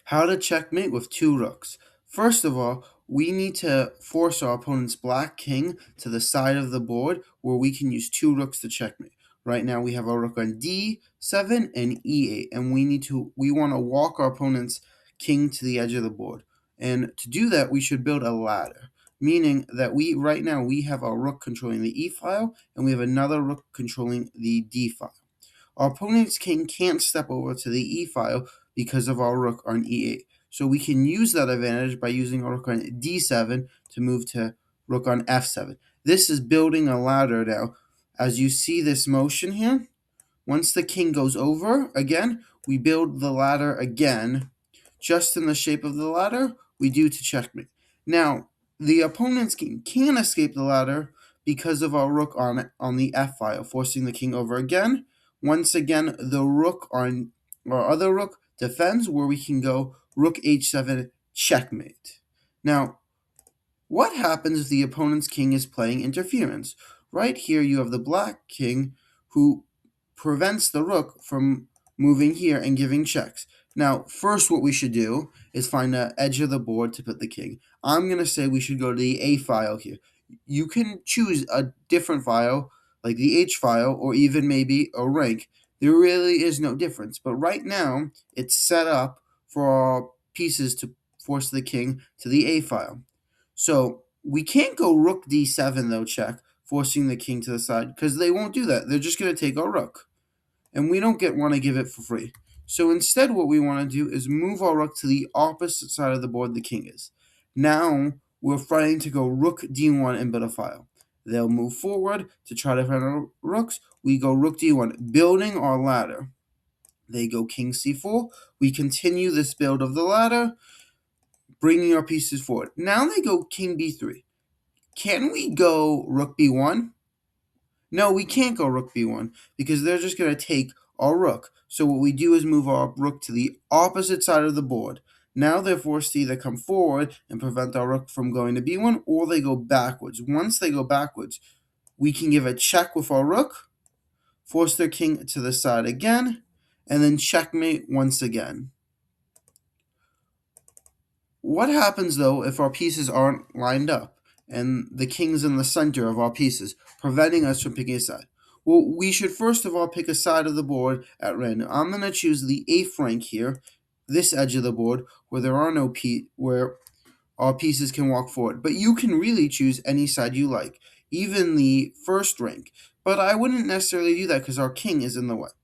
How to checkmate with two rooks. First of all, we need to force our opponent's black king to the side of the board where we can use two rooks to checkmate. Right now we have our rook on d7 and e8, and we want to walk our opponent's king to the edge of the board. And to do that, we should build a ladder, meaning that right now we have our rook controlling the e file, and we have another rook controlling the d file. Our opponent's king can't step over to the e file because of our rook on e8. So we can use that advantage by using our rook on d7 to move to rook on f7. This is building a ladder now. As you see this motion here, once the king goes over again, we build the ladder again, just in the shape of the ladder we do to checkmate. Now, the opponent's king can escape the ladder because of our rook on the f file, forcing the king over again. Once again, the rook on our other rook defends, where we can go rook h7 checkmate. Now, what happens if the opponent's king is playing interference? Right here you have the black king who prevents the rook from moving here and giving checks. Now, first what we should do is find the edge of the board to put the king. I'm going to say we should go to the A file here. You can choose a different file, like the H file, or even maybe a rank. There really is no difference. But right now, it's set up for our pieces to force the king to the A file. So we can't go rook d7 though, check, forcing the king to the side, because they won't do that. They're just going to take our rook. And we don't want to give it for free. So instead what we want to do is move our rook to the opposite side of the board the king is. Now we're fighting to go rook d1 and build a file. They'll move forward to try to find our rooks. We go rook d1, building our ladder. They go king c4. We continue this build of the ladder, bringing our pieces forward. Now they go king b3. Can we go rook b1? No, we can't go rook b1 because they're just going to take our rook. So what we do is move our rook to the opposite side of the board. Now they're forced to either come forward and prevent our rook from going to b1, or they go backwards. Once they go backwards, we can give a check with our rook, force their king to the side again, and then checkmate once again. What happens, though, if our pieces aren't lined up and the king's in the center of our pieces, preventing us from picking a side? Well, we should first of all pick a side of the board at random. I'm going to choose the 8th rank here, this edge of the board, where there are no where our pieces can walk forward. But you can really choose any side you like, even the 1st rank. But I wouldn't necessarily do that because our king is in the way.